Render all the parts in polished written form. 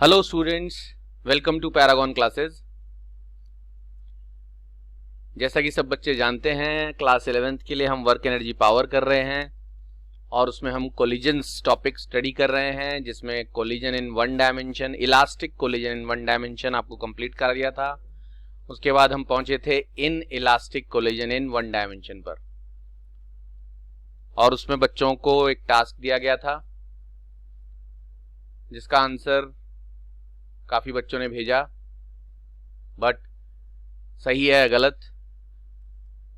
Hello students, welcome to Paragon classes. जैसा कि सब बच्चे जानते हैं, क्लास 11th के लिए हम वर्क एनर्जी पावर कर रहे हैं और उसमें हम कोलिजन्स टॉपिक स्टडी कर रहे हैं, जिसमें collision in one dimension, elastic collision in one dimension आपको कंप्लीट कर दिया था। उसके बाद हम पहुंचे थे in elastic collision in one dimension पर, और उसमें बच्चों को एक टास्क दिया गया था जिसका आंसर काफी बच्चों ने भेजा, बट सही है या गलत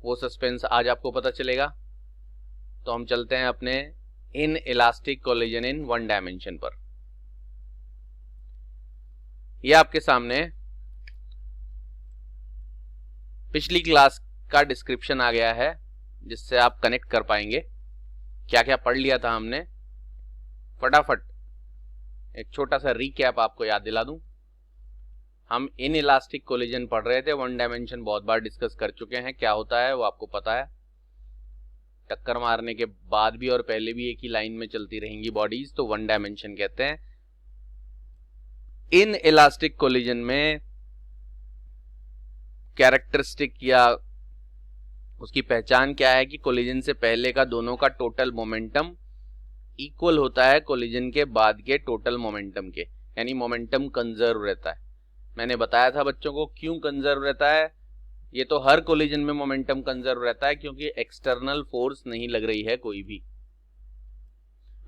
वो सस्पेंस आज आपको पता चलेगा। तो हम चलते हैं अपने in elastic collision in one dimension पर। यह आपके सामने पिछली क्लास का डिस्क्रिप्शन आ गया है, जिससे आप कनेक्ट कर पाएंगे क्या क्या पढ़ लिया था हमने। फटाफट एक छोटा सा रीकैप आपको याद दिला दूं। हम इन इलास्टिक कोलिजन पढ़ रहे थे, वन डायमेंशन बहुत बार डिस्कस कर चुके हैं, क्या होता है वो आपको पता है। टक्कर मारने के बाद भी और पहले भी एक ही लाइन में चलती रहेंगी बॉडीज, तो वन डायमेंशन कहते हैं। इन इलास्टिक कोलिजन में कैरेक्टरिस्टिक या उसकी पहचान क्या है कि कोलिजन से पहले का दोनों का टोटल मोमेंटम इक्वल होता है कोलिजन के बाद के टोटल मोमेंटम के, यानी मोमेंटम कंजर्व रहता है। मैंने बताया था बच्चों को क्यों कंजर्व रहता है। ये तो हर कोलिजन में मोमेंटम कंजर्व रहता है क्योंकि एक्सटर्नल फोर्स नहीं लग रही है कोई भी।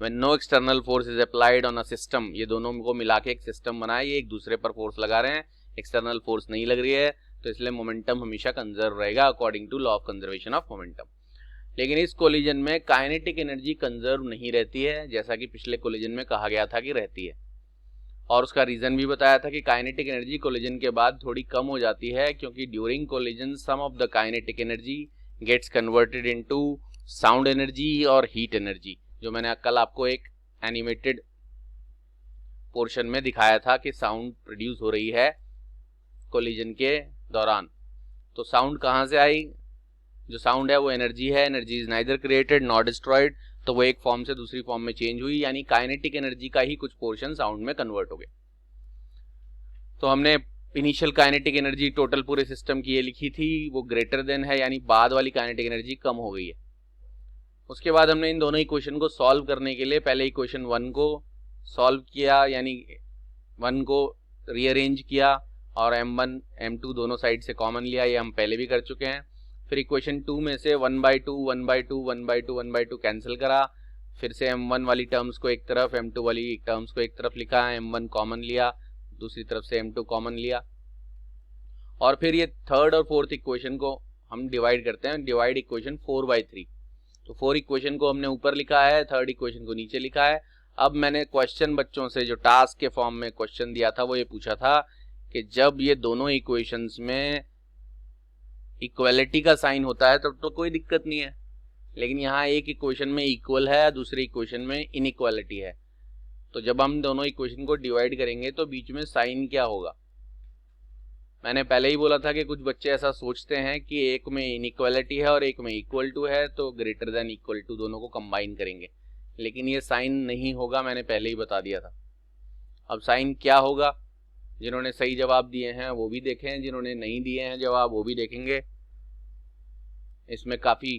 When no external force is applied on a system, ये दोनों को मिला के एक सिस्टम बनाया, ये एक दूसरे पर फोर्स लगा रहे हैं, एक्सटर्नल फोर्स नहीं लग रही है, तो इसलिए मोमेंटम हमेशा कंजर्व रहेगा according to law of conservation of momentum. लेकिन इस कोलिजन में काइनेटिक एनर्जी कंजर्व नहीं रहती है, जैसा कि पिछले कोलिजन में कहा गया था कि रहती है। और उसका रीजन भी बताया था कि काइनेटिक एनर्जी कोलिजन के बाद थोड़ी कम हो जाती है, क्योंकि during collision some of the kinetic energy gets converted into sound energy और हीट एनर्जी, जो मैंने कल आपको एक एनिमेटेड पोर्शन में दिखाया था कि साउंड प्रोड्यूस हो रही है कोलिजन के दौरान। तो साउंड कहाँ से आई? जो साउंड है वो एनर्जी है, energy is neither created not destroyed, तो वो एक फॉर्म से दूसरी फॉर्म में चेंज हुई, यानी काइनेटिक एनर्जी का ही कुछ पोर्शन साउंड में कन्वर्ट हो गया। तो हमने इनिशियल काइनेटिक एनर्जी टोटल पूरे सिस्टम की ये लिखी थी, वो ग्रेटर देन है, यानी बाद वाली काइनेटिक एनर्जी कम हो गई है। उसके बाद हमने इन दोनों इक्वेशन को सॉल्व करने के लिए पहले इक्वेशन 1 को सॉल्व किया, यानी 1 को रीअरेंज किया और m1 m2 दोनों साइड से कॉमन लिया, ये हम पहले भी कर चुके हैं। फिर इक्वेशन 2 में से 1/2 1/2 1/2 1/2 कैंसिल करा, फिर से m1 वाली टर्म्स को एक तरफ, m2 वाली टर्म्स को एक तरफ लिखा, m1 कॉमन लिया, दूसरी तरफ से m2 कॉमन लिया, और फिर ये थर्ड और फोर्थ इक्वेशन को हम डिवाइड करते हैं, डिवाइड इक्वेशन 4/3। तो 4 इक्वेशन को हमने ऊपर लिखा है, थर्ड इक्वेशन को नीचे लिखा है। अब मैंने क्वेश्चन बच्चों से जो टास्क के फॉर्म में क्वेश्चन दिया था वो ये पूछा था कि जब ये दोनों इक्वेशंस में इक्वलिटी का साइन होता है तब तो कोई दिक्कत नहीं है, लेकिन यहाँ एक इक्वेशन में इक्वल है, दूसरी इक्वेशन में इनइक्वालिटी है, तो जब हम दोनों इक्वेशन को डिवाइड करेंगे तो बीच में साइन क्या होगा। मैंने पहले ही बोला था कि कुछ बच्चे ऐसा सोचते हैं कि एक में इनइक्वालिटी है और एक में इक्वल टू है, तो ग्रेटर देन इक्वल टू दोनों को कंबाइन करेंगे, लेकिन ये साइन नहीं होगा, मैंने पहले ही बता दिया था। अब साइन क्या होगा, जिन्होंने सही जवाब दिए हैं वो भी देखें, जिन्होंने नहीं दिए हैं जवाब वो भी देखेंगे। इसमें काफ़ी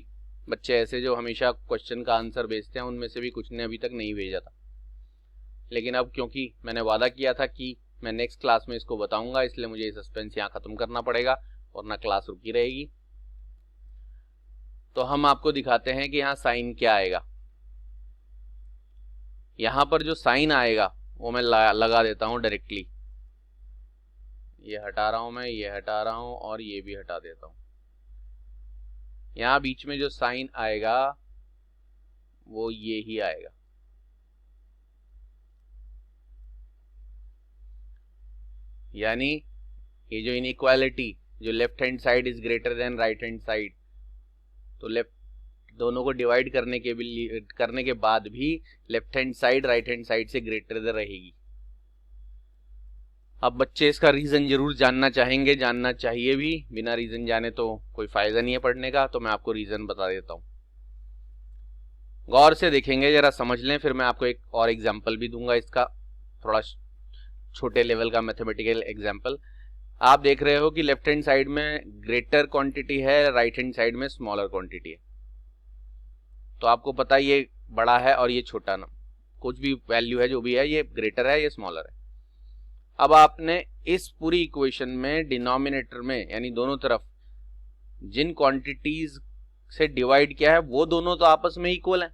बच्चे ऐसे जो हमेशा क्वेश्चन का आंसर भेजते हैं, उनमें से भी कुछ ने अभी तक नहीं भेजा था, लेकिन अब क्योंकि मैंने वादा किया था कि मैं नेक्स्ट क्लास में इसको बताऊंगा, इसलिए मुझे ये सस्पेंस यहाँ ख़त्म करना पड़ेगा, वरना क्लास रुकी रहेगी। तो हम आपको दिखाते हैं कि यहाँ साइन क्या आएगा। यहाँ पर जो साइन आएगा वो मैं लगा देता हूँ डायरेक्टली, ये हटा रहा हूँ मैं, ये हटा रहा हूँ और ये भी हटा देता हूँ। यहाँ बीच में जो साइन आएगा वो ये ही आएगा, यानी ये जो इनइक्वालिटी, जो left hand side is greater than right hand side, तो लेफ्ट दोनों को डिवाइड करने के बाद भी left hand side right hand side से ग्रेटर रहेगी। अब बच्चे इसका रीजन जरूर जानना चाहेंगे, जानना चाहिए भी, बिना रीजन जाने तो कोई फायदा नहीं है पढ़ने का, तो मैं आपको रीजन बता देता हूँ। गौर से देखेंगे, जरा समझ लें, फिर मैं आपको एक और एग्जाम्पल भी दूंगा इसका, थोड़ा छोटे लेवल का मैथमेटिकल एग्जांपल। आप देख रहे हो कि लेफ्ट हैंड साइड में ग्रेटर क्वांटिटी है, राइट हैंड साइड में स्मॉलर क्वांटिटी है। तो आपको पता है ये बड़ा है और ये छोटा ना, कुछ भी वैल्यू है जो भी है, ये ग्रेटर है ये स्मॉलर है। अब आपने इस पूरी इक्वेशन में डिनोमिनेटर में यानी दोनों तरफ जिन क्वांटिटीज से डिवाइड किया है वो दोनों तो आपस में इक्वल हैं।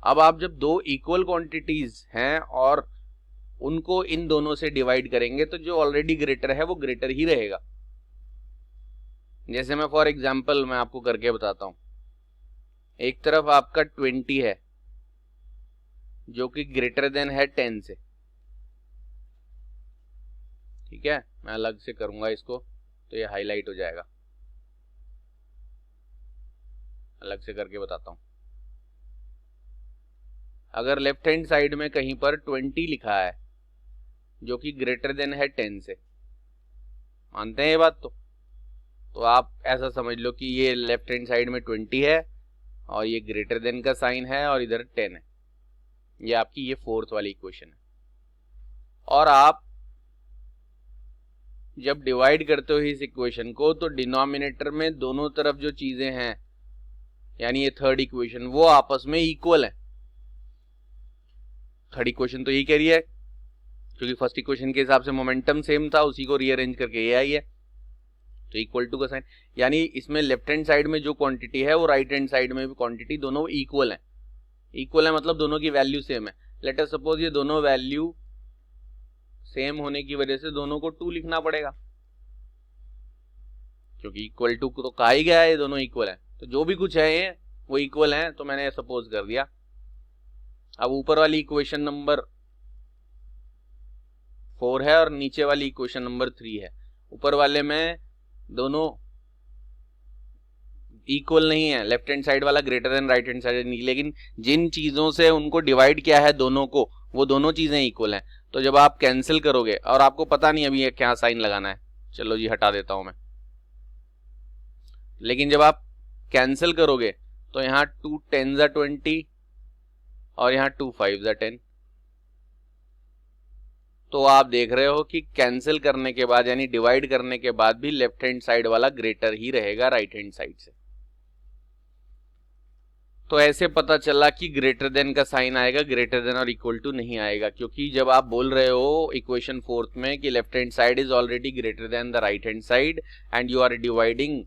अब आप जब दो इक्वल क्वांटिटीज हैं और उनको इन दोनों से डिवाइड करेंगे तो जो ऑलरेडी ग्रेटर है वो ग्रेटर ही रहेगा। जैसे मैं फॉर एग्जांपल मैं आपको करके बताता हूं। एक तरफ आपका 20 है जो कि ग्रेटर देन है 10 से, ठीक है। मैं अलग से करूंगा इसको तो ये हाईलाइट हो जाएगा, अलग से करके बताता हूं। अगर लेफ्ट हैंड साइड में कहीं पर 20 लिखा है जो कि ग्रेटर देन है 10 से, मानते हैं ये बात? तो आप ऐसा समझ लो कि ये लेफ्ट हैंड साइड में 20 है और ये ग्रेटर देन का साइन है और इधर 10 है। ये आपकी ये फोर्थ वाली इक्वेशन है। और आप जब डिवाइड करते हो इस इक्वेशन को तो डिनोमिनेटर में दोनों तरफ जो चीजें हैं यानी ये थर्ड इक्वेशन वो आपस में इक्वल है। थर्ड इक्वेशन तो यही कह रही है क्योंकि फर्स्ट इक्वेशन के हिसाब से मोमेंटम सेम था, उसी को रीअरेंज करके ये आई है, तो इक्वल टू का साइन। यानी इसमें लेफ्ट हैंड साइड में जो क्वांटिटी है वो राइट हैंड साइड में भी क्वांटिटी दोनों इक्वल है। इक्वल है मतलब दोनों की वैल्यू सेम है। लेट अस सपोज ये दोनों वैल्यू सेम होने की वजह से दोनों को 2 लिखना पड़ेगा क्योंकि इक्वल टू तो कहा ही गया है ये दोनों इक्वल है, तो जो भी कुछ है ये वो इक्वल है, तो मैंने सपोज कर दिया। अब ऊपर वाली इक्वेशन नंबर 4 है और नीचे वाली इक्वेशन नंबर 3 है। ऊपर वाले में दोनों इक्वल नहीं है, लेफ्ट हैंड साइड वाला greater than right hand side नहीं, लेकिन जिन चीजों से उनको डिवाइड किया है दोनों को वो दोनों चीजें इक्वल हैं। तो जब आप कैंसिल करोगे और आपको पता नहीं अभी ये क्या साइन लगाना है, चलो जी हटा देता हूं मैं, लेकिन जब आप कैंसिल करोगे तो यहाँ 2 10 20 और यहाँ 2 5 10, तो आप देख रहे हो कि कैंसिल करने के बाद यानी डिवाइड करने के बाद भी लेफ्ट हैंड साइड वाला ग्रेटर ही रहेगा राइट हैंड साइड से। तो ऐसे पता चला कि ग्रेटर देन का साइन आएगा, ग्रेटर देन और इक्वल टू नहीं आएगा, क्योंकि जब आप बोल रहे हो इक्वेशन फोर्थ में कि left hand side is already greater than the right hand side and you are dividing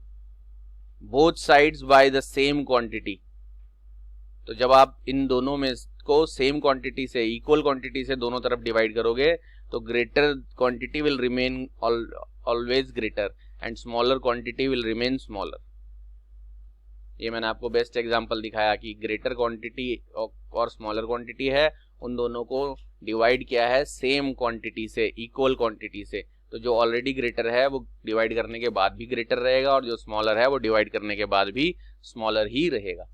both sides by the same quantity, तो जब आप इन दोनों में को सेम क्वांटिटी से इक्वल क्वांटिटी से दोनों तरफ डिवाइड करोगे तो greater quantity will remain always greater and smaller quantity will remain smaller. ये मैंने आपको बेस्ट एग्जांपल दिखाया कि ग्रेटर क्वांटिटी और स्मॉलर क्वांटिटी है, उन दोनों को डिवाइड किया है सेम क्वांटिटी से, इक्वल क्वांटिटी से, तो जो ऑलरेडी ग्रेटर है वो डिवाइड करने के बाद भी ग्रेटर रहेगा और जो स्मॉलर है वो डिवाइड करने के बाद भी स्मॉलर ही रहेगा।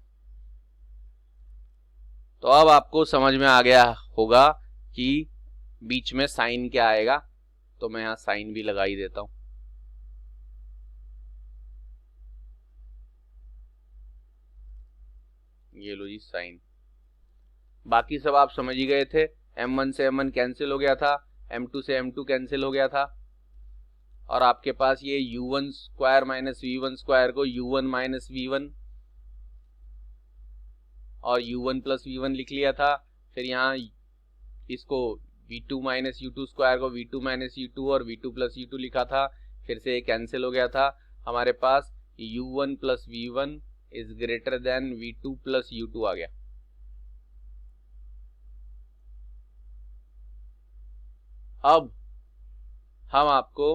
तो अब आपको समझ में आ गया होगा कि बीच में साइन क्या आएगा, तो मैं यहां साइन भी लगा ही देता हूं। ये लो जी साइन। बाकी सब आप समझ ही गए थे। m1 से m1 कैंसिल हो गया था, m2 से m2 कैंसिल हो गया था, और आपके पास ये u1 square minus v1 square को u1 माइनस v1 और u1 प्लस v1 लिख लिया था। फिर यहाँ इसको v2 माइनस u2 स्क्वायर को v2 माइनस u2 और v2 प्लस u2 लिखा था, फिर से ये कैंसिल हो गया था। हमारे पास u1 plus v1 is greater than v2 plus u2 आ गया। अब हम आपको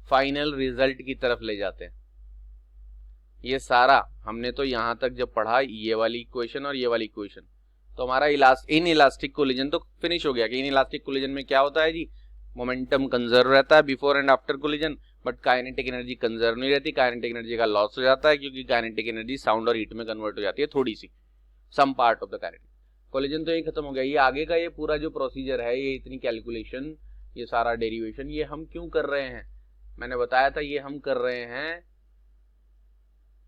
फाइनल रिजल्ट की तरफ ले जाते हैं। ये सारा हमने तो यहां तक जब पढ़ा ये वाली इक्वेशन और ये वाली इक्वेशन, तो हमारा इन इलास्टिक कोलिजन तो फिनिश हो गया कि इन इलास्टिक कोलिजन में क्या होता है जी, मोमेंटम कंजर्व रहता है before and after collision, but kinetic energy conserve नहीं रहती, काइनेटिक एनर्जी का लॉस हो जाता है क्योंकि काइनेटिक एनर्जी साउंड और हीट में कन्वर्ट हो जाती है थोड़ी सी, some part of the kinetic. Collision तो ये खत्म हो गया। ये आगे का ये पूरा जो प्रोसीजर है, ये इतनी कैलकुलेशन, ये सारा डेरिवेशन, ये हम क्यों कर रहे हैं? मैंने बताया था ये हम कर रहे हैं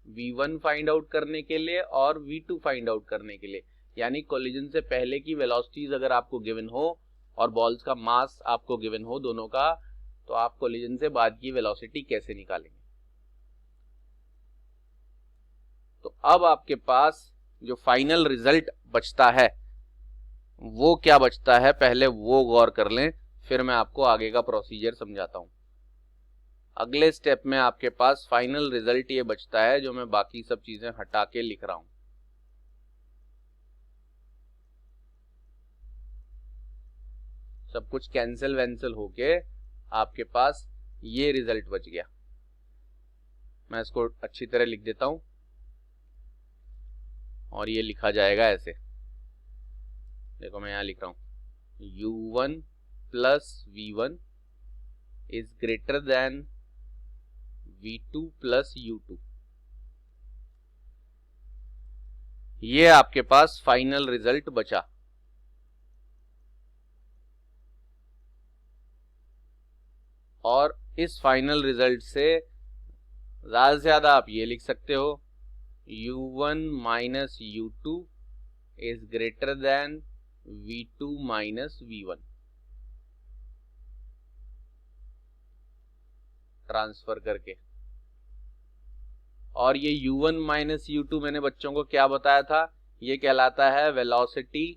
V1 फाइंड आउट करने के लिए और V2 फाइंड आउट करने के लिए। यानी कोलिजन से पहले की वेलोसिटीज अगर आपको गिवन हो और बॉल्स का मास आपको गिवन हो दोनों का, तो आप कोलिजन से बाद की वेलोसिटी कैसे निकालेंगे। तो अब आपके पास जो फाइनल रिजल्ट बचता है वो क्या बचता है, पहले वो गौर कर लें, फिर मैं आपको आगे का प्रोसीजर समझाता हूं। अगले स्टेप में आपके पास फाइनल रिजल्ट ये बचता है, जो मैं बाकी सब चीजें हटा के लिख रहा हूं। सब कुछ कैंसिल वैंसिल होके आपके पास ये रिजल्ट बच गया। मैं इसको अच्छी तरह लिख देता हूं और ये लिखा जाएगा ऐसे। देखो मैं यहां लिख रहा हूं u1 plus v1 is greater than v2 plus u2। ये आपके पास फाइनल रिजल्ट बचा। और इस फाइनल रिजल्ट से ज्यादा से ज्यादा आप ये लिख सकते हो u1 minus u2 is greater than v2 minus v1। Transfer करके। और ये u1 माइनस u2 मैंने बच्चों को क्या बताया था, ये कहलाता है वेलोसिटी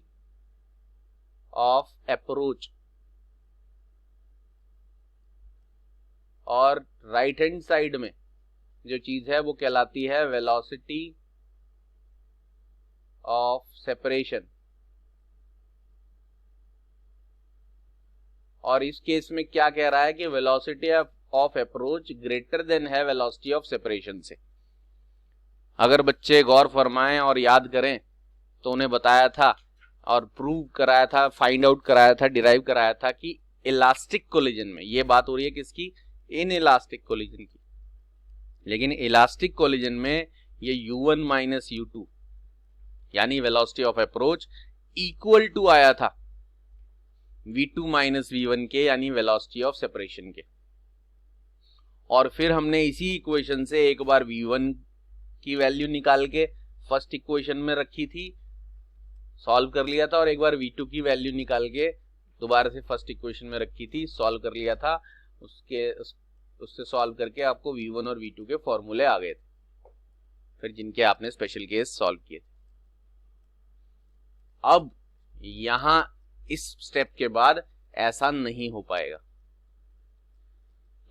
ऑफ अप्रोच। और राइट हैंड साइड में जो चीज है वो कहलाती है वेलोसिटी ऑफ सेपरेशन। और इस केस में क्या कह रहा है कि velocity of approach greater than है वेलोसिटी ऑफ सेपरेशन से। अगर बच्चे गौर फरमाएं और याद करें तो उन्हें बताया था और प्रूव कराया था, फाइंड आउट कराया था, डिराइव कराया था कि इलास्टिक कोलिजन में, ये बात हो रही है किसकी, इन इलास्टिक कोलिजन की, लेकिन इलास्टिक कोलिजन में ये u1 माइनस u2 यानी velocity of approach equal to आया था v2 माइनस v1 के, यानी वेलोसिटी ऑफ सेपरेशन के। और फिर हमने इसी इक्वेशन से एक बार v1 की वैल्यू निकाल के फर्स्ट इक्वेशन में रखी थी, सॉल्व कर लिया था, और एक बार v2 की वैल्यू निकाल के दोबारा से फर्स्ट इक्वेशन में रखी थी, सॉल्व कर लिया था। उससे सॉल्व करके आपको v1 और v2 के फॉर्मूले आ गए थे, फिर जिनके आपने स्पेशल केस सॉल्व किए थे। अब यहां इस स्टेप के बाद ऐसा नहीं हो पाएगा,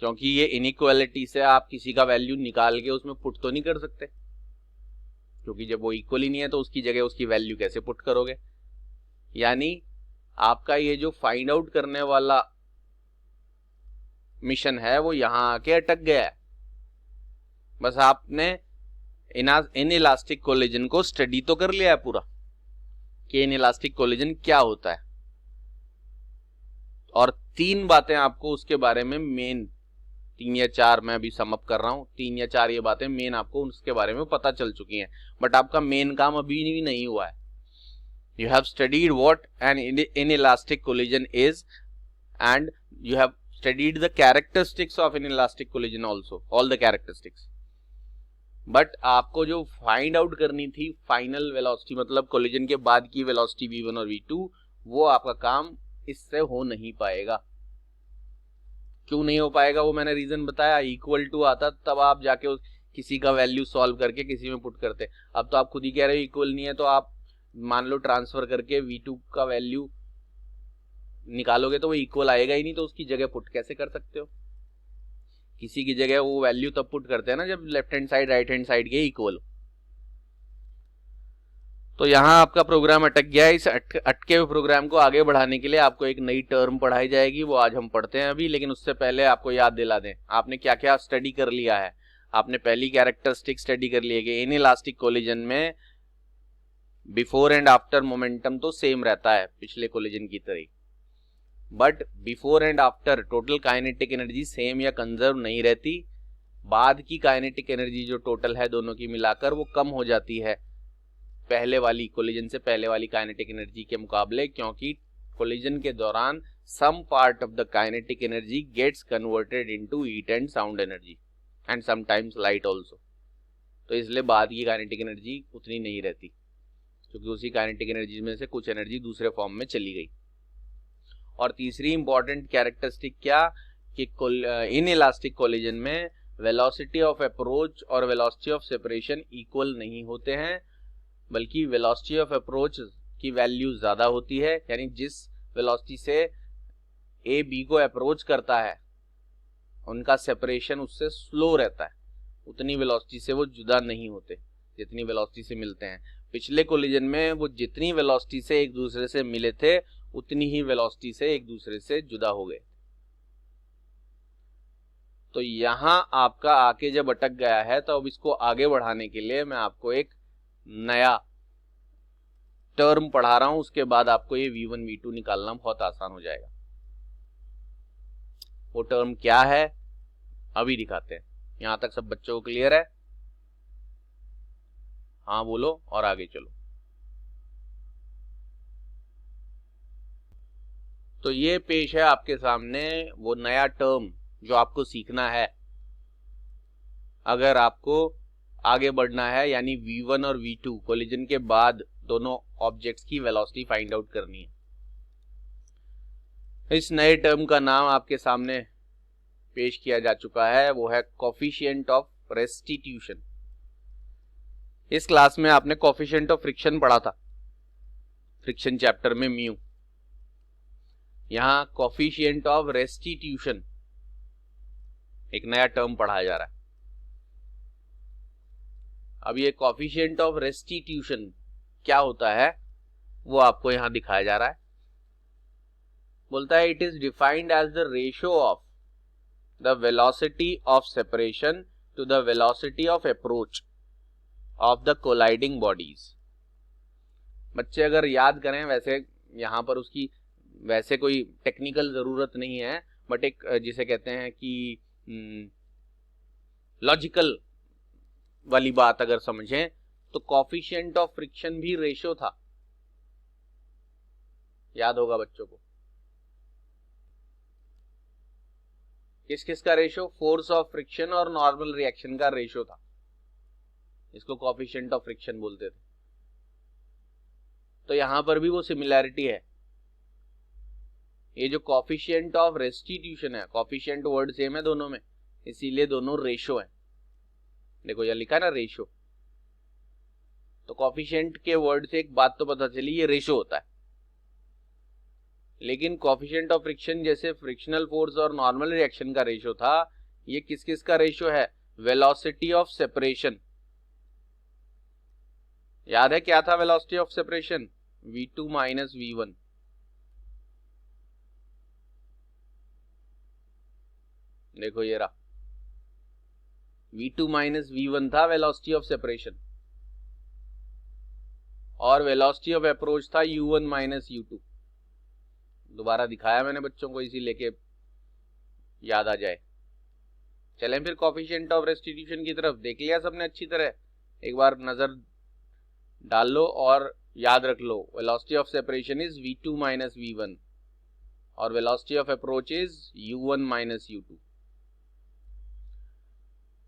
क्योंकि ये इनइक्वालिटी से आप किसी का वैल्यू निकाल के उसमें पुट तो नहीं कर सकते, क्योंकि जब वो इक्वल ही नहीं है तो उसकी जगह उसकी वैल्यू कैसे पुट करोगे। यानी आपका ये जो फाइंड आउट करने वाला मिशन है वो यहां आके अटक गया है। बस आपने इन इलास्टिक कोलिजन को स्टडी तो कर लिया है पूरा कि इन इलास्टिक कोलिजन क्या होता है, और 3 बातें आपको उसके बारे में मेन 3 या 4 मैं अभी समअप कर रहा हूं, 3 या 4 ये बातें मेन आपको उसके बारे में पता चल चुकी हैं, बट आपका मेन काम अभी भी नहीं हुआ है। You have studied what an inelastic collision is, and you have studied the characteristics of inelastic collision also, all the characteristics. But आपको जो फाइंड आउट करनी थी फाइनल वेलोसिटी, मतलब कोलिजन के बाद की वेलोसिटी v1 और v2, वो आपका काम इससे हो नहीं पाएगा। क्यों नहीं हो पाएगा वो मैंने रीजन बताया। इक्वल टू आता तब आप जाके किसी का वैल्यू सॉल्व करके किसी में पुट करते। अब तो आप खुद ही कह रहे हो इक्वल नहीं है, तो आप मान लो ट्रांसफर करके v2 का वैल्यू निकालोगे तो वो इक्वल आएगा ही नहीं, तो उसकी जगह पुट कैसे कर सकते हो। किसी की जगह वो वैल्यू तब पुट करते हैं ना जब left hand side right hand side के इक्वल हो। तो यहां आपका प्रोग्राम अटक गया है। इस अटके हुए प्रोग्राम को आगे बढ़ाने के लिए आपको एक नई टर्म पढ़ाई जाएगी, वो आज हम पढ़ते हैं अभी। लेकिन उससे पहले आपको याद दिला दें आपने क्या क्या स्टडी कर लिया है। आपने पहली कैरेक्टरिस्टिक स्टडी कर ली है कि इनइलास्टिक कोलिजन में बिफोर एंड आफ्टर मोमेंटम तो सेम रहता है पिछले कोलिजन की तरह, but before and after total kinetic energy same या कंजर्व नहीं रहती। बाद की काइनेटिक एनर्जी जो टोटल है दोनों की मिलाकर वो कम हो जाती है पहले वाली कोलिजन से पहले वाली काइनेटिक एनर्जी के मुकाबले, क्योंकि कोलिजन के दौरान some part of the kinetic energy gets converted into heat and sound energy and sometimes light also. तो इसलिए बाद की काइनेटिक एनर्जी उतनी नहीं रहती। क्योंकि उसी काइनेटिक एनर्जी में से कुछ एनर्जी दूसरे फॉर्म में चली गई। और तीसरी इंपॉर्टेंट कैरेक्टरिस्टिक क्या कि इन इलास्टिक कोलिजन में वेलोसिटी ऑफ अप्रोच और वेलोसिटी ऑफ सेपरेशन इक्वल नहीं होते हैं, बल्कि वेलोसिटी ऑफ अप्रोच की वैल्यू ज़्यादा होती है, यानी जिस वेलोसिटी से ए बी को अप्रोच करता है उनका सेपरेशन उससे स्लो रहता है, उतनी वेलोसिटी से वो जुदा नहीं होते जितनी वेलोसिटी से मिलते हैं। पिछले कोलिजन में वो जितनी वेलोसिटी से एक दूसरे से मिले थे उतनी ही वेलोसिटी से एक दूसरे से जुदा हो गए। तो यहां आपका आके जब अटक गया है तो अब इसको आगे बढ़ाने के लिए मैं आपको एक नया टर्म पढ़ा रहा हूं, उसके बाद आपको ये V1 V2 निकालना बहुत आसान हो जाएगा। वो टर्म क्या है अभी दिखाते हैं। यहां तक सब बच्चों को क्लियर है? हाँ बोलो और आगे चलो। तो ये पेश है आपके सामने वो नया टर्म जो आपको सीखना है अगर आपको आगे बढ़ना है, यानी V1 और V2 कोलिजन के बाद दोनों ऑब्जेक्ट्स की वेलोसिटी फाइंड आउट करनी है। इस नए टर्म का नाम आपके सामने पेश किया जा चुका है, वो है कोफिशिएंट ऑफ रेस्टिट्यूशन। इस क्लास में आपने कोफिशिएंट ऑफ फ्रिक्शन पढ़ा था, फ्रिक्शन चैप्टर में म्यू। यहां कोफिशिएंट ऑफ रेस्टिट्यूशन एक नया टर्म पढ़ाया जा रहा है। अब ये कोफिशिएंट ऑफ रेस्टिट्यूशन क्या होता है वो आपको यहां दिखाया जा रहा है। बोलता है it is defined as the ratio of the velocity of separation to the velocity of approach of the colliding bodies. बच्चे अगर याद करें, वैसे यहां पर उसकी वैसे कोई टेक्निकल जरूरत नहीं है, बट एक जिसे कहते हैं कि लॉजिकल वाली बात अगर समझें तो कोफिशिएंट ऑफ फ्रिक्शन भी रेशियो था, याद होगा बच्चों को। किस किस का रेशियो? फोर्स ऑफ फ्रिक्शन और नॉर्मल रिएक्शन का रेशियो था, इसको कोफिशिएंट ऑफ फ्रिक्शन बोलते थे। तो यहां पर भी वो सिमिलैरिटी है। ये जो कोफिशिएंट ऑफ रेस्टिट्यूशन है, कोफिशिएंट वर्ड सेम है दोनों में, इसीलिए दोनों रेशियो है। देखो यह लिखा है ना रेशियो, तो कोफिशिएंट के वर्ड से एक बात तो पता चली, ये रेशियो होता है। लेकिन कोफिशिएंट ऑफ फ्रिक्शन जैसे फ्रिक्शनल फोर्स और नॉर्मल रिएक्शन का रेशियो था, ये किस किस का रेशियो है? Velocity of separation. याद है क्या था velocity of separation? V2 minus V1। देखो ये रहा, V2 माइनस V1 था वेलोसिटी ऑफ सेपरेशन, और वेलोसिटी ऑफ अप्रोच था U1 माइनस U2। दोबारा दिखाया मैंने बच्चों को इसी लेके याद आ जाए। चलें फिर कोफिशिएंट ऑफ रेस्टिट्यूशन की तरफ। देख लिया सबने अच्छी तरह? एक बार नजर डाल लो और याद रख लो, velocity of separation is V2 minus V1 और velocity of approach is U1 minus U2।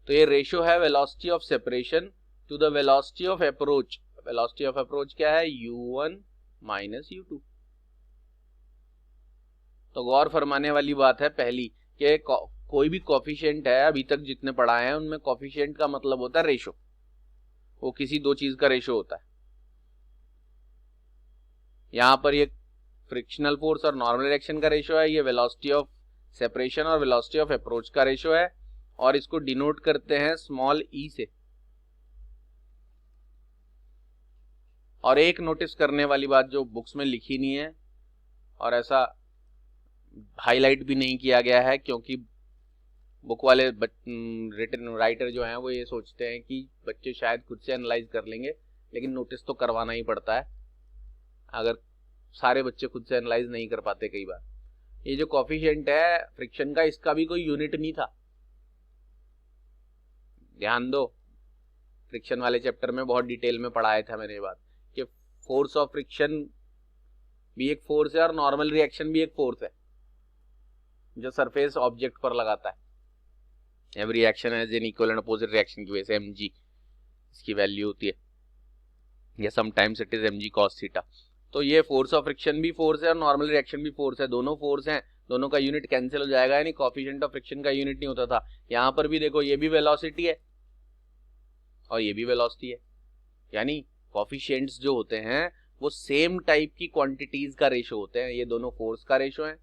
तो ये रेशियो है velocity of separation to the velocity of approach. Velocity of approach क्या है? U1 minus U2। तो गौर फरमाने वाली बात है पहली कि कोई भी कोफिशिएंट है, अभी तक जितने पढ़ाए हैं उनमें कोफिशिएंट का मतलब होता है रेशियो, वो किसी दो चीज का रेशियो होता है। यहां पर ये फ्रिक्शनल फोर्स और नॉर्मल रिएक्शन का रेशियो है, ये वेलोसिटी ऑफ सेपरेशन और वेलोसिटी ऑफ अप्रोच का रेशियो है, और इसको डिनोट करते हैं स्मॉल e से। और एक नोटिस करने वाली बात जो बुक्स में लिखी नहीं है और ऐसा हाईलाइट भी नहीं किया गया है, क्योंकि बुक वाले रिटन राइटर जो हैं वो ये सोचते हैं कि बच्चे शायद खुद से एनालाइज कर लेंगे, लेकिन नोटिस तो करवाना ही पड़ता है। अगर सारे बच्चे खुद से एनालाइज नहीं कर पाते कई बार। ये जो कोफिशिएंट है फ्रिक्शन का, इसका भी कोई यूनिट नहीं था, ध्यान दो। फ्रिक्शन वाले चैप्टर में बहुत डिटेल में पढ़ाया था मैंने ये बात कि फोर्स ऑफ फ्रिक्शन भी एक फोर्स है और नॉर्मल रिएक्शन भी एक फोर्स है जो सरफेस ऑब्जेक्ट पर लगाता है। Every reaction has an equal and opposite reaction की वजह से mg इसकी वैल्यू होती है। या sometimes it is mg cos theta. तो ये फोर्स ऑफ फ्रिक्शन भी फोर्स है और नॉर्मल रिएक्शन भी फोर्स है, दोनों फोर्स हैं, दोनों का यूनिट कैंसिल हो जाएगा, यानी कोफिशिएंट ऑफ फ्रिक्शन का यूनिट नहीं होता था। यहाँ पर भी देखो, ये भी वेलोसिटी है और ये भी वेलोसिटी है, यानी कोफिशिएंट्स जो होते हैं वो सेम टाइप की क्वांटिटीज का रेशो होते हैं। ये दोनों फोर्स का रेशो है,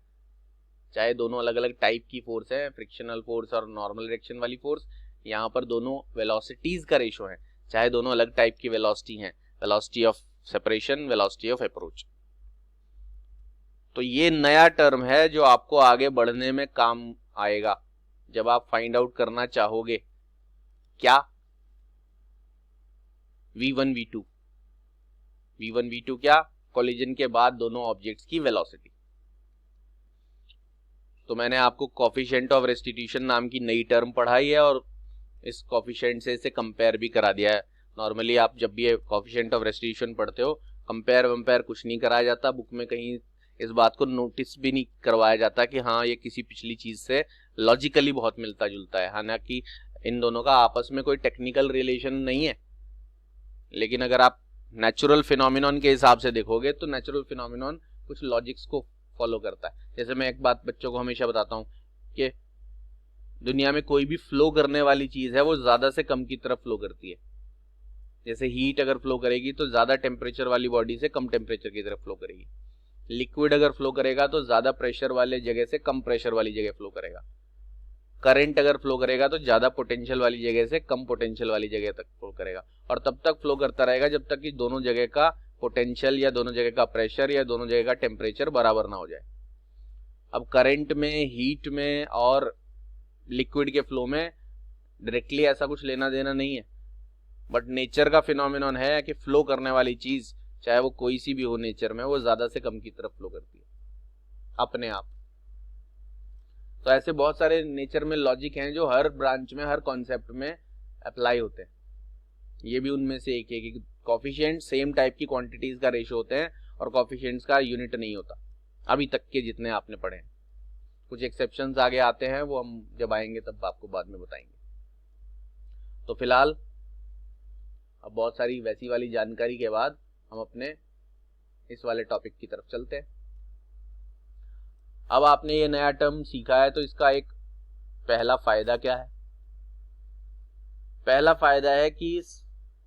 चाहे दोनों अलग अलग टाइप की फोर्स है, फ्रिक्शनल फोर्स और नॉर्मल रिएक्शन वाली फोर्स। यहाँ पर दोनों वेलोसिटीज का रेशो है, चाहे दोनों अलग टाइप की वेलोसिटी हैं, velocity of separation, velocity of approach. तो ये नया टर्म है जो आपको आगे बढ़ने में काम आएगा जब आप फाइंड आउट करना चाहोगे क्या, v1 v2। v1 v2 क्या, कोलिजन के बाद दोनों ऑब्जेक्ट्स की वेलोसिटी। तो मैंने आपको कोफिशिएंट ऑफ रेस्टिट्यूशन नाम की नई टर्म पढ़ाई है और इस कोफिशिएंट से इसे कंपेयर भी करा दिया है। नॉर्मली आप जब भी कोफिशिएंट ऑफ रेस्टिट्यूशन पढ़ते हो, कंपेयर वंपेयर कुछ नहीं कराया जाता बुक में, कहीं इस बात को नोटिस भी नहीं करवाया जाता कि हाँ ये किसी पिछली चीज से लॉजिकली बहुत मिलता जुलता है। हालांकि इन दोनों का आपस में कोई टेक्निकल रिलेशन नहीं है, लेकिन अगर आप नेचुरल फिनोमिनॉन के हिसाब से देखोगे तो नेचुरल फिनोमिनॉन कुछ लॉजिक्स को फॉलो करता है। जैसे मैं एक बात बच्चों को हमेशा बताता हूँ कि दुनिया में कोई भी फ्लो करने वाली चीज है वो ज्यादा से कम की तरफ फ्लो करती है। जैसे हीट अगर फ्लो करेगी तो ज्यादा टेम्परेचर वाली बॉडी से कम टेम्परेचर की तरफ फ्लो करेगी। लिक्विड अगर फ्लो करेगा तो ज्यादा प्रेशर वाले जगह से कम प्रेशर वाली जगह फ्लो करेगा। करंट अगर फ्लो करेगा तो ज्यादा पोटेंशियल वाली जगह से कम पोटेंशियल वाली जगह तक फ्लो करेगा, और तब तक फ्लो करता रहेगा जब तक कि दोनों जगह का पोटेंशियल या दोनों जगह का प्रेशर या दोनों जगह का टेम्परेचर बराबर ना हो जाए। अब करंट में, हीट में और लिक्विड के फ्लो में डायरेक्टली ऐसा कुछ लेना देना नहीं है, बट नेचर का फिनोमिनॉन है कि फ्लो करने वाली चीज चाहे वो कोई सी भी हो नेचर में, वो ज्यादा से कम की तरफ फ्लो करती है अपने आप। तो ऐसे बहुत सारे नेचर में लॉजिक हैं जो हर ब्रांच में, हर कॉन्सेप्ट में अप्लाई होते हैं। ये भी उनमें से एक है कि कोफिशिएंट सेम टाइप की क्वांटिटीज का रेशो होते हैं और कोफिशिएंट्स का यूनिट नहीं होता, अभी तक के जितने आपने पढ़े हैं। कुछ एक्सेप्शंस आगे आते हैं, वो हम जब आएंगे तब आपको बाद में बताएंगे। तो फिलहाल अब बहुत सारी वैसी वाली जानकारी के बाद हम अपने इस वाले टॉपिक की तरफ चलते हैं। अब आपने ये नया टर्म सीखा है तो इसका एक पहला फायदा क्या है? पहला फायदा है कि इस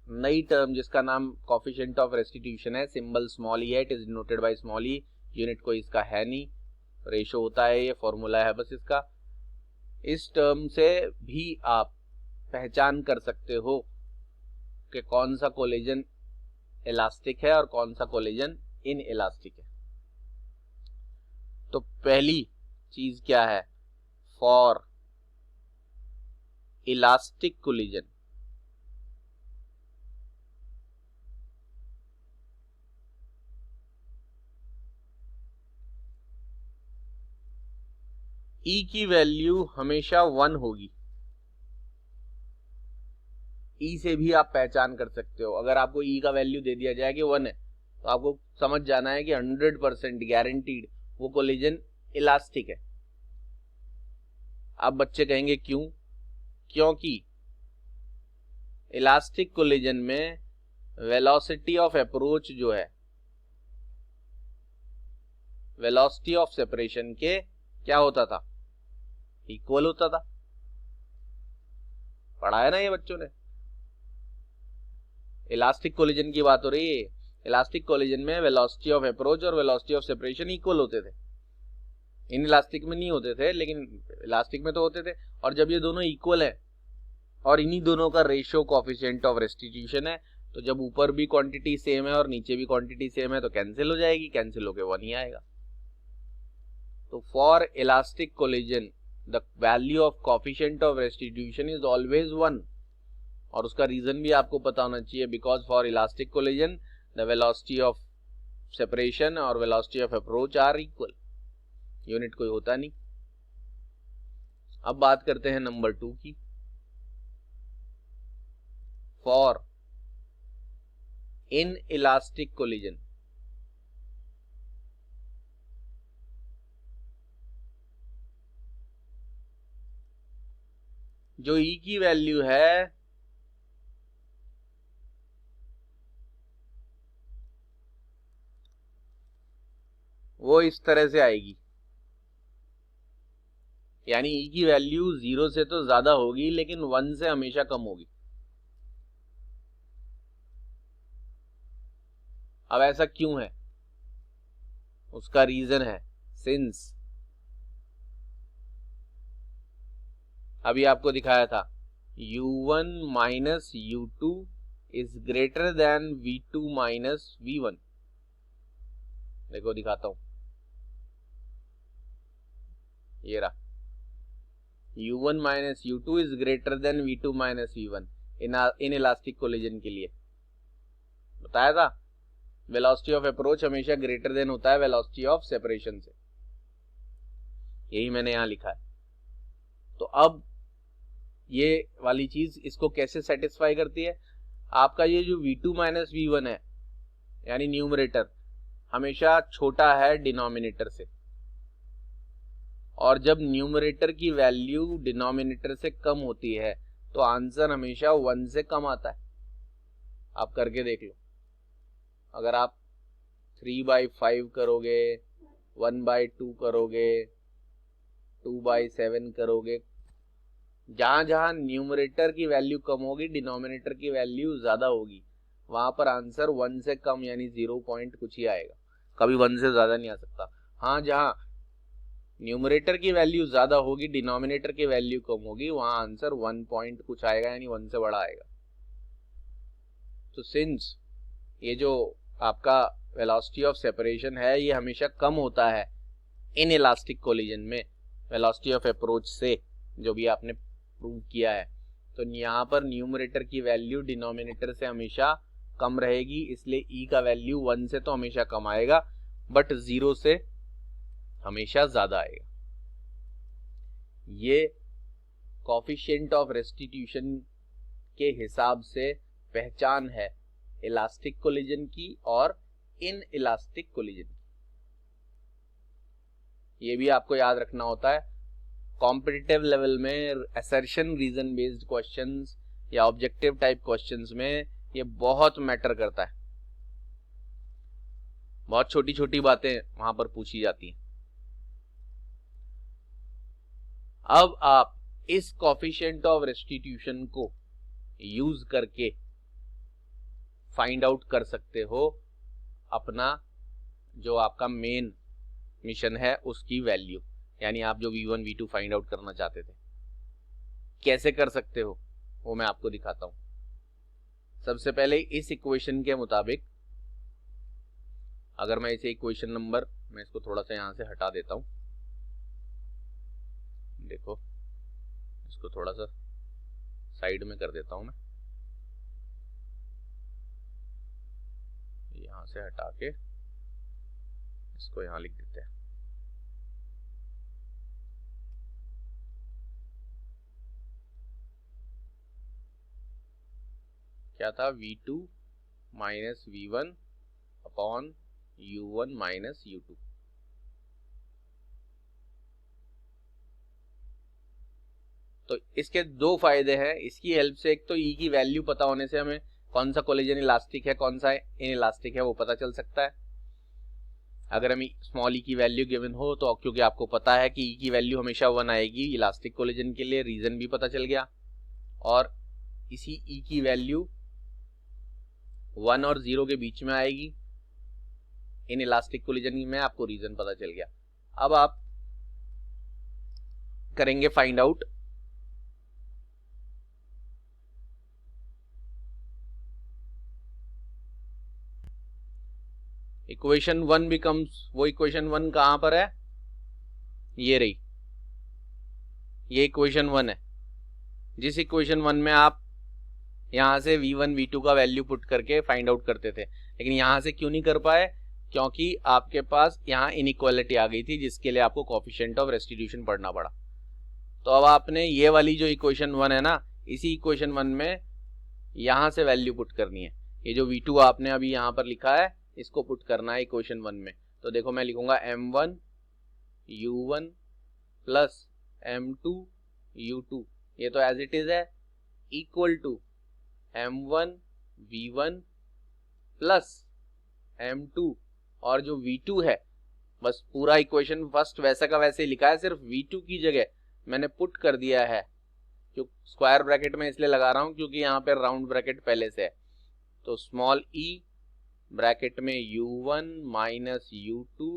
नई टर्म जिसका नाम कोफिशिएंट ऑफ रेस्टिट्यूशन है, सिंबल स्मॉल ई है, it is denoted by small E, unit कोई इसका है नहीं, रेशो होता है, ये फॉर्मूला है बस इसका। इस टर्म से भी आप पहचान कर सकते हो कि कौन सा कोलिजन इलास्टिक है और कौन सा कोलिजन इन इलास्टिक है। तो पहली चीज क्या है? फॉर इलास्टिक कोलिजन ई की वैल्यू हमेशा 1 होगी। ई से भी आप पहचान कर सकते हो। अगर आपको ई का वैल्यू दे दिया जाए कि 1 है तो आपको समझ जाना है कि 100% गारंटीड वो कोलिजन इलास्टिक है। अब बच्चे कहेंगे क्यों? क्योंकि इलास्टिक कोलिजन में वेलोसिटी ऑफ अप्रोच जो है वेलोसिटी ऑफ सेपरेशन के क्या होता था? इक्वल होता था। पढ़ा है ना ये बच्चों ने? इलास्टिक कोलिजन की बात हो रही है। इलास्टिक कोलिजन में वेलोसिटी ऑफ अप्रोच और वेलोसिटी ऑफ सेपरेशन इक्वल होते थे। इन इलास्टिक में नहीं होते थे, लेकिन इलास्टिक में तो होते थे। और जब ये दोनों इक्वल है और इन्हीं दोनों का रेशियो कोफिशिएंट ऑफ रेस्टिट्यूशन है, तो जब ऊपर भी क्वांटिटी सेम है और नीचे भी क्वांटिटी सेम है तो कैंसिल हो जाएगी, कैंसिल होके 1 ही आएगा। तो for elastic collision the value of coefficient of restitution is always 1, और उसका रीजन भी आपको पता होना चाहिए, because for elastic collision the velocity of separation और velocity of approach are equal, unit कोई होता नहीं। अब बात करते हैं नंबर 2 की। फॉर इन इलास्टिक कोलिजन जो ई की वैल्यू है वो इस तरह से आएगी, यानी ई की वैल्यू 0 से तो ज्यादा होगी लेकिन 1 से हमेशा कम होगी। अब ऐसा क्यों है, उसका रीजन है सिंस अभी आपको दिखाया था u1 minus u2 is greater than v2 minus v1। देखो दिखाता हूं, ये रहा u1 minus u2 is greater than v2 minus v1 in elastic collision के लिए बताया था। वेलोसिटी ऑफ अप्रोच हमेशा ग्रेटर देन होता है वेलोसिटी ऑफ सेपरेशन से, यही मैंने यहां लिखा है। तो अब ये वाली चीज इसको कैसे सेटिस्फाई करती है, आपका ये जो v2 माइनस v1 है यानी न्यूमरेटर हमेशा छोटा है डिनोमिनेटर से, और जब न्यूमरेटर की वैल्यू डिनोमिनेटर से कम होती है तो आंसर हमेशा 1 से कम आता है। आप करके देख लो, अगर आप 3/5 करोगे, 1/2 करोगे, 2/7 करोगे, जहां जहां न्यूमरेटर की वैल्यू कम होगी डिनोमिनेटर की वैल्यू ज्यादा होगी, वहां पर आंसर 1 से कम यानी 0 पॉइंट कुछ ही आएगा, कभी 1 से ज्यादा नहीं आ सकता। हाँ, जहां न्यूमरेटर की वैल्यू ज्यादा होगी डिनोमिनेटर की वैल्यू कम होगी, वहां आंसर 1 पॉइंट कुछ आएगा यानी 1 से बड़ा आएगा। तो सिंस ये जो आपका वेलोसिटी ऑफ सेपरेशन है ये हमेशा कम होता है इन इलास्टिक कोलिजन में वेलोसिटी ऑफ अप्रोच से, जो भी आपने प्रूव किया है, तो यहाँ पर न्यूमरेटर की वैल्यू डिनोमिनेटर से हमेशा कम रहेगी, इसलिए ई का वैल्यू 1 से तो हमेशा कम आएगा बट 0 से हमेशा ज्यादा आएगा। ये कोफिशिएंट ऑफ रेस्टिट्यूशन के हिसाब से पहचान है इलास्टिक कोलिजन की और इन इलास्टिक कोलिजन की। ये भी आपको याद रखना होता है। कॉम्पिटिटिव लेवल में असर्शन रीजन बेस्ड क्वेश्चंस या ऑब्जेक्टिव टाइप क्वेश्चंस में ये बहुत मैटर करता है, बहुत छोटी छोटी बातें वहां पर पूछी जाती हैं। अब आप इस कोफिशिएंट ऑफ रेस्टिट्यूशन को यूज करके फाइंड आउट कर सकते हो अपना जो आपका मेन मिशन है उसकी वैल्यू, यानी आप जो v1 v2 फाइंड आउट करना चाहते थे। कैसे कर सकते हो वो मैं आपको दिखाता हूं। सबसे पहले इस इक्वेशन के मुताबिक, अगर मैं इसे इक्वेशन नंबर, मैं इसको थोड़ा सा यहां से हटा देता हूं, देखो इसको थोड़ा सा साइड में कर देता हूं मैं, यहां से हटा के इसको यहां लिख देते हैं। क्या था, v2 minus v1 upon u1 minus u2। तो इसके दो फायदे हैं इसकी हेल्प से। एक तो ई की वैल्यू पता होने से हमें कौन सा कोलिजन इलास्टिक है कौन सा इन इलास्टिक है वो पता चल सकता है। अगर हमें स्मॉल ई की वैल्यू गिवन हो तो क्योंकि आपको पता है कि ई की वैल्यू हमेशा 1 आएगी इलास्टिक कोलिजन के लिए, रीजन भी पता चल गया, और इसी ई की वैल्यू 1 और 0 के बीच में आएगी इन इलास्टिक कोलिजन में, आपको रीजन पता चल गया। अब आप करेंगे फाइंड आउट इक्वेशन 1 बिकम्स, वो इक्वेशन 1 कहां पर है, ये रही, ये इक्वेशन 1 है। जिस इक्वेशन 1 में आप यहां से v1 v2 का वैल्यू पुट करके फाइंड आउट करते थे, लेकिन यहां से क्यों नहीं कर पाए, क्योंकि आपके पास यहां इनइक्वालिटी आ गई थी जिसके लिए आपको कोफिशिएंट ऑफ रेस्टिट्यूशन पढ़ना पड़ा। तो अब आपने ये वाली जो इक्वेशन 1 है ना, इसी इक्वेशन 1 में यहां से वैल्यू पुट करनी है। ये जो v2 आपने अभी यहां पर लिखा है इसको पुट करना है इक्वेशन 1 में। तो देखो मैं लिखूंगा m1 u1 plus m2 u2, ये तो एज इट इज है, equal to m1 v1 plus m2, और जो v2 है बस पूरा इक्वेशन फर्स्ट वैसा का वैसे ही लिखा है, सिर्फ V2 की जगह मैंने पुट कर दिया है, जो स्क्वायर ब्रैकेट में इसलिए लगा रहा हूं क्योंकि यहाँ पे राउंड ब्रैकेट पहले से है। तो स्मॉल e ब्रैकेट में U1 minus U2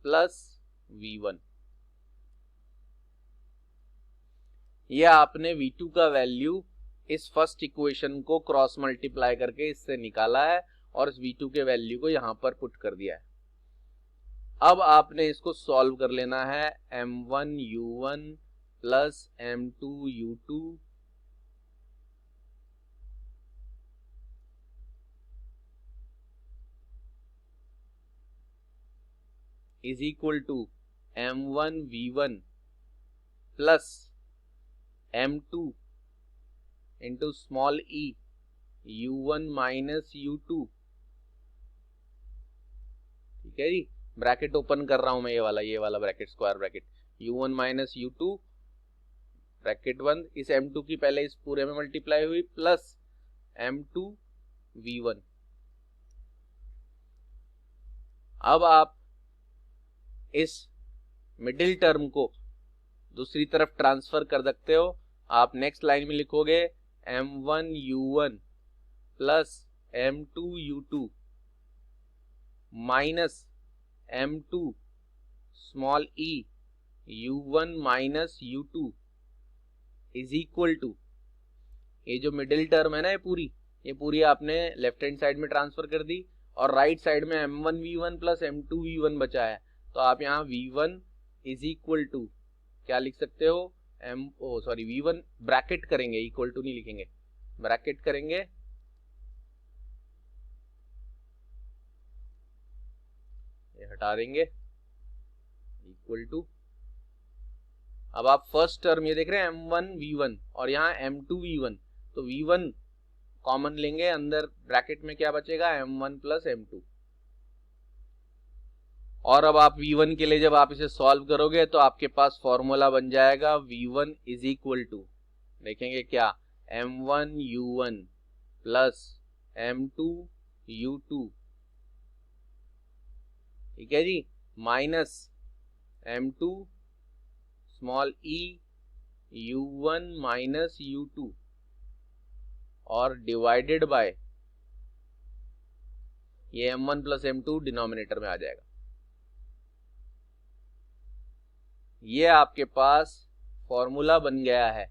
plus V1। ये आपने V2 का वैल्यू इस फर्स्ट इक्वेशन को क्रॉस मल्टीप्लाई करके इससे निकाला है और इस V2 के वैल्यू को यहां पर पुट कर दिया है। अब आपने इसको सॉल्व कर लेना है। M1 U1 plus M2 U2 is equal to M1 V1 plus M2 into small e U1 minus U2। ठीक है जी, ब्रैकेट ओपन कर रहा हूं मैं, ये वाला bracket, square bracket, U1 minus U2 bracket बंद, इस M2 की पहले इस पूरे में मल्टीप्लाई हुई प्लस M2 V1। अब आप इस मिडिल टर्म को दूसरी तरफ ट्रांसफर कर सकते हो। आप नेक्स्ट लाइन में लिखोगे M1 U1 plus M2 U2 minus M2 small e U1 minus U2 is equal to, ये जो मिडिल टर्म है ना, ये पूरी आपने लेफ्ट हैंड साइड में ट्रांसफर कर दी और राइट साइड में M1 V1 plus M2 V1 बचा है। तो आप यहाँ V1 इज इक्वल टू क्या लिख सकते हो, V1 ब्रैकेट करेंगे, इक्वल टू नहीं लिखेंगे, ब्रैकेट करेंगे, ये हटा देंगे, इक्वल टू। अब आप फर्स्ट टर्म ये देख रहे हैं M1 V1 और यहाँ M2 V1, तो V1 कॉमन लेंगे, अंदर ब्रैकेट में क्या बचेगा M1 प्लस M2। और अब आप V1 के लिए जब आप इसे सॉल्व करोगे तो आपके पास फॉर्मूला बन जाएगा V1 इज इक्वल टू, देखेंगे क्या, M1 U1 plus M2 U2, ठीक है जी, minus M2 small e U1 minus U2 और डिवाइडेड बाय ये M1 प्लस M2 डिनोमिनेटर में आ जाएगा। ये आपके पास फॉर्मूला बन गया है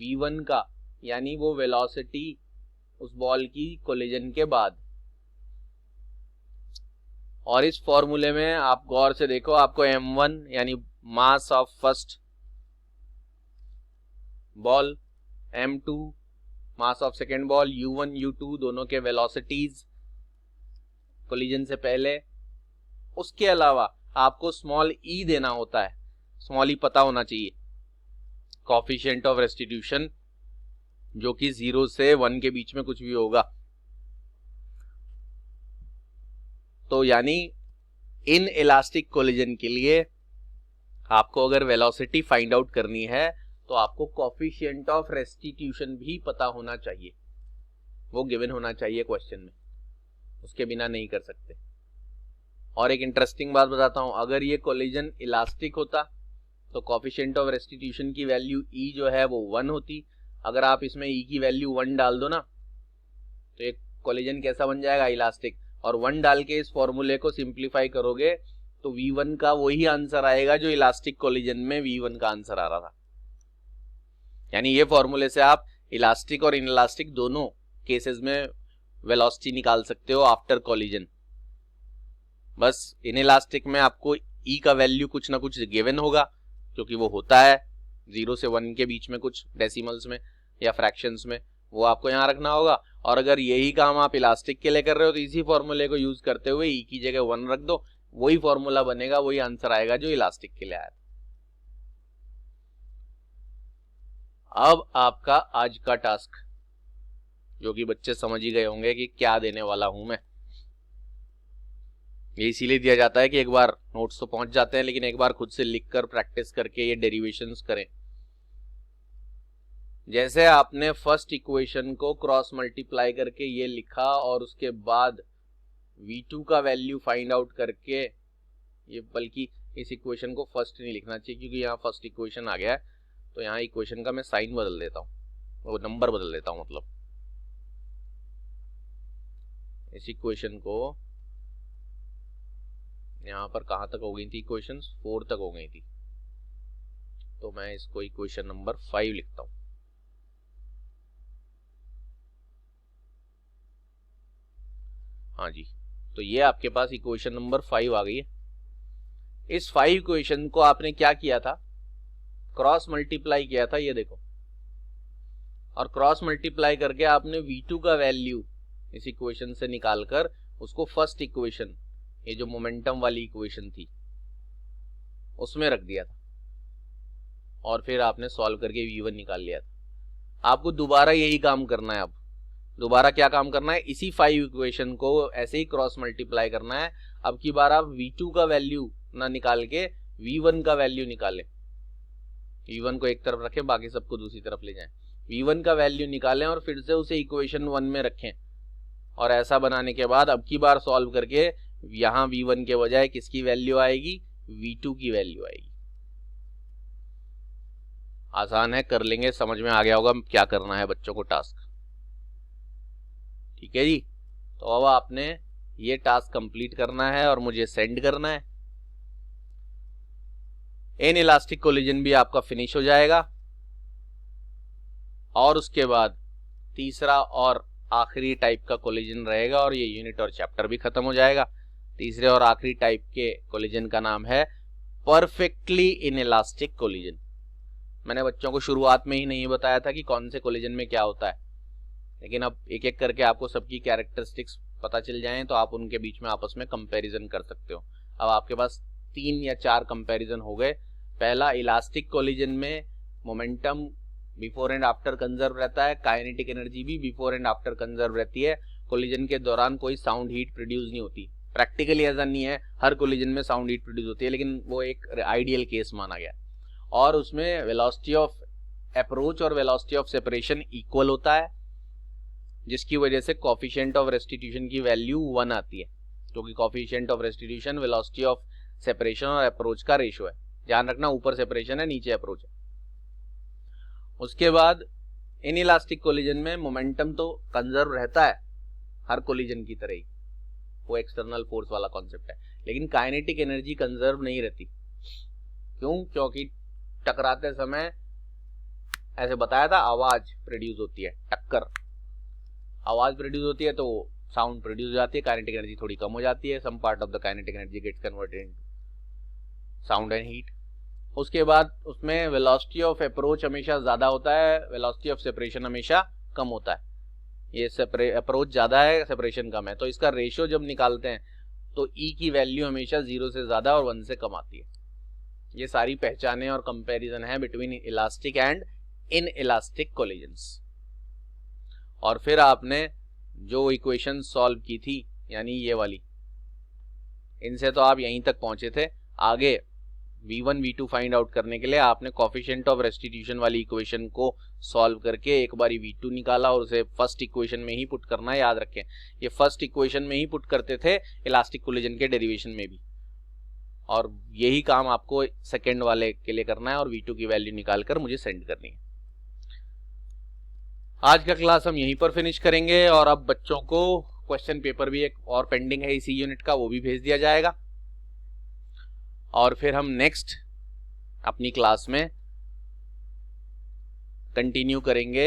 V1 का, यानी वो वेलोसिटी उस बॉल की कोलिजन के बाद। और इस फॉर्मूले में आप गौर से देखो, आपको M1 यानी mass of first ball, M2 mass of second ball, U1 U2 दोनों के वेलोसिटीज कोलिजन से पहले, उसके अलावा आपको स्मॉल e देना होता है, स्मॉल e पता होना चाहिए, कोएफिशिएंट ऑफ रेस्टिट्यूशन, जो कि 0 से 1 के बीच में कुछ भी होगा। तो यानी इन इलास्टिक कोलिजन के लिए आपको अगर वेलोसिटी फाइंड आउट करनी है तो आपको कोएफिशिएंट ऑफ रेस्टिट्यूशन भी पता होना चाहिए, वो गिवन होना चाहिए क्वेश्चन में, उसके बिना नहीं कर सकते। और एक इंटरेस्टिंग बात बताता हूं, अगर ये कोलिजन इलास्टिक होता तो कोएफिशिएंट ऑफ रेस्टिट्यूशन की वैल्यू e जो है वो 1 होती। अगर आप इसमें e की वैल्यू 1 डाल दो ना, तो एक कोलिजन कैसा बन जाएगा, इलास्टिक। और 1 डाल के इस फॉर्मूले को सिंप्लीफाई करोगे तो V1 का वही आंसर आएगा जो इलास्टिक कोलिजन में V1 का आंसर आ रहा था। यानी ये फॉर्मूले से आप इलास्टिक और इनइलास्टिक दोनों केसेस में वेलोसिटी निकाल सकते हो आफ्टर कोलिजन। बस इनइलास्टिक में आपको e का वैल्यू कुछ ना कुछ गिवन होगा, क्योंकि वो होता है 0 से 1 के बीच में कुछ डेसिमल्स में या फ्रैक्शंस में, वो आपको यहाँ रखना होगा। और अगर यही काम आप इलास्टिक के लिए कर रहे हो तो इसी फॉर्मूले को यूज करते हुए e की जगह 1 रख दो, वही फॉर्मूला बनेगा, वही आंसर आएगा जो इलास्टिक के लिए आया। अब आपका आज का टास्क, जो कि बच्चे समझ ही गए होंगे कि क्या देने वाला हूं मैं। ये इसीलिए दिया जाता है कि एक बार नोट्स तो पहुंच जाते हैं, लेकिन एक बार खुद से लिखकर प्रैक्टिस करके ये डेरिवेशंस करें। जैसे आपने फर्स्ट इक्वेशन को क्रॉस मल्टीप्लाई करके ये लिखा और उसके बाद V2 का वैल्यू फाइंड आउट करके, ये बल्कि इस इक्वेशन को फर्स्ट नहीं लिखना चाहिए क्योंकि यहाँ फर्स्ट इक्वेशन आ गया है, तो यहाँ इक्वेशन का मैं साइन बदल देता हूँ, वो नंबर बदल देता हूँ, मतलब इस इक्वेशन को यहाँ पर कहाँ तक हो गई थी इक्वेशन, 4 तक हो गई थी, तो मैं इसको इक्वेशन नंबर 5 लिखता हूँ। हाँ जी, तो ये आपके पास इक्वेशन नंबर 5 आ गई है। इस 5 इक्वेशन को आपने क्या किया था, क्रॉस मल्टीप्लाई किया था, ये देखो, और क्रॉस मल्टीप्लाई करके आपने V2 का वैल्यू इस इक्वेशन से निकालकर उसको फर्स्ट इक्वेशन, ये जो मोमेंटम वाली इक्वेशन थी, उसमें रख दिया था, और फिर आपने सॉल्व करके V1 निकाल लिया था। आपको दोबारा यही काम करना है। अब दोबारा क्या काम करना है, इसी 5 इक्वेशन को ऐसे ही क्रॉस मल्टीप्लाई करना है। अब की बार आप V2 का वैल्यू ना निकाल के V1 का वैल्यू निकालें, V1 को एक तरफ रखें, बाकी सबको दूसरी तरफ ले जाएं, V1 का वैल्यू निकालें और फिर से उसे इक्वेशन 1 में रखें। और ऐसा बनाने के बाद अब की बार सॉल्व करके यहाँ V1 के बजाय किसकी वैल्यू आएगी, V2 की वैल्यू आएगी। आसान है, कर लेंगे, समझ में आ गया होगा क्या करना है बच्चों को टास्क। ठीक है जी, तो अब आपने ये टास्क कंप्लीट करना है और मुझे सेंड करना है। इन इलास्टिक कोलिजन भी आपका फिनिश हो जाएगा और उसके बाद तीसरा और आखिरी टाइप का कोलिजन रहेगा और ये यूनिट और चैप्टर भी खत्म हो जाएगा। तीसरे और आखिरी टाइप के कोलिजन का नाम है परफेक्टली इनइलास्टिक कोलिजन। मैंने बच्चों को शुरुआत में ही नहीं बताया था कि कौन से कोलिजन में क्या होता है, लेकिन अब एक एक करके आपको सबकी कैरेक्टरिस्टिक्स पता चल जाएं तो आप उनके बीच में आपस में कंपैरिजन कर सकते हो। अब आपके पास 3 या 4 कंपैरिजन हो गए। पहला, इलास्टिक कोलिजन में momentum before and after conserve रहता है, काइनेटिक एनर्जी भी बिफोर एंड आफ्टर कंजर्व रहती है, कोलिजन के दौरान कोई साउंड हीट प्रोड्यूस नहीं होती। प्रैक्टिकली ऐसा नहीं है, हर कोलिजन में साउंड हीट प्रोड्यूस होती है, लेकिन वो एक आइडियल केस माना गया। और उसमें वेलोसिटी ऑफ अप्रोच और वेलोसिटी ऑफ सेपरेशन इक्वल होता है, जिसकी वजह से कोफिशिएंट ऑफ रेस्टिट्यूशन की वैल्यू 1 आती है, क्योंकि coefficient of restitution velocity of separation और अप्रोच का रेशियो है। ध्यान रखना, ऊपर सेपरेशन है, नीचे अप्रोच है। उसके बाद इनइलास्टिक कोलिजन में मोमेंटम तो कंजर्व रहता है हर कोलिजन की तरह ही, वो एक्सटर्नल फोर्स वाला कॉन्सेप्ट है, लेकिन काइनेटिक एनर्जी कंजर्व नहीं रहती। क्यों? क्योंकि टकराते समय ऐसे बताया था आवाज प्रोड्यूस होती है, टक्कर आवाज प्रोड्यूस होती है तो साउंड प्रोड्यूस हो जाती है, काइनेटिक एनर्जी थोड़ी कम हो जाती है, some part of the kinetic energy gets converted into sound and heat. उसके बाद उसमें वेलोसिटी ऑफ अप्रोच हमेशा ज्यादा होता है, वेलोसिटी ऑफ सेपरेशन हमेशा कम होता है। ये अप्रोच ज्यादा है, सेपरेशन कम है, तो इसका रेशियो जब निकालते हैं तो ई की वैल्यू हमेशा 0 से ज्यादा और 1 से कम आती है। ये सारी पहचाने और कंपैरिजन है between elastic and in elastic collisions. और फिर आपने जो इक्वेशन सॉल्व की थी, यानी ये वाली, इनसे तो आप यहीं तक पहुंचे थे। आगे V1 V2 फाइंड आउट करने के लिए आपने कोफिशिएंट ऑफ रेस्टिट्यूशन वाली इक्वेशन को सॉल्व करके एक बारी V2 निकाला और उसे फर्स्ट इक्वेशन में ही पुट करना है। याद रखें, ये फर्स्ट इक्वेशन में ही पुट करते थे इलास्टिक कोलिजन के डेरिवेशन में भी, और यही काम आपको सेकेंड वाले के लिए करना है और V2 की वैल्यू निकालकर मुझे सेंड करनी है। आज का क्लास हम यहीं पर फिनिश करेंगे और अब बच्चों को क्वेश्चन पेपर भी एक और पेंडिंग है इसी यूनिट का, वो भी भेज दिया जाएगा। और फिर हम नेक्स्ट अपनी क्लास में कंटिन्यू करेंगे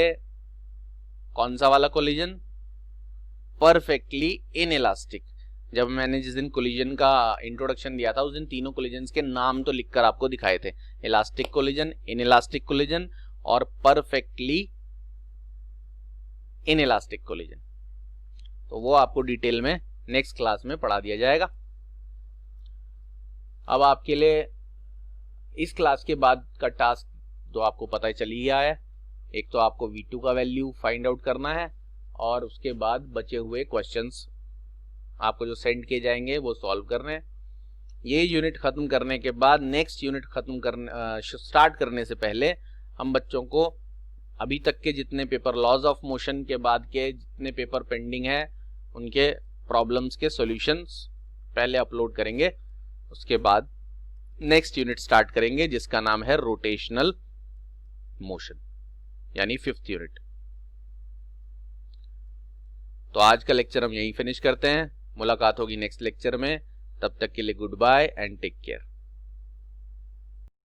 कौन सा वाला कोलिजन, परफेक्टली इनइलास्टिक। जब मैंने जिस दिन कोलिजन का इंट्रोडक्शन दिया था उस दिन तीनों कोलिजन्स के नाम तो लिखकर आपको दिखाए थे, इलास्टिक कोलिजन, इनइलास्टिक कोलिजन और परफेक्टली इनइलास्टिक कोलिजन। तो वो आपको डिटेल में नेक्स्ट क्लास में पढ़ा दिया जाएगा। अब आपके लिए इस क्लास के बाद का टास्क तो आपको पता ही चल ही गया है। एक तो आपको V2 का वैल्यू फाइंड आउट करना है और उसके बाद बचे हुए क्वेश्चंस आपको जो सेंड किए जाएंगे वो सॉल्व करने हैं। ये यूनिट खत्म करने के बाद नेक्स्ट यूनिट स्टार्ट करने से पहले हम बच्चों को अभी तक के जितने पेपर लॉज ऑफ मोशन के बाद के जितने पेपर पेंडिंग है उनके प्रॉब्लम्स के सॉल्यूशंस पहले अपलोड करेंगे, उसके बाद नेक्स्ट यूनिट स्टार्ट करेंगे जिसका नाम है रोटेशनल मोशन, यानी 5th यूनिट। तो आज का लेक्चर हम यहीं फिनिश करते हैं, मुलाकात होगी नेक्स्ट लेक्चर में, तब तक के लिए goodbye and take care.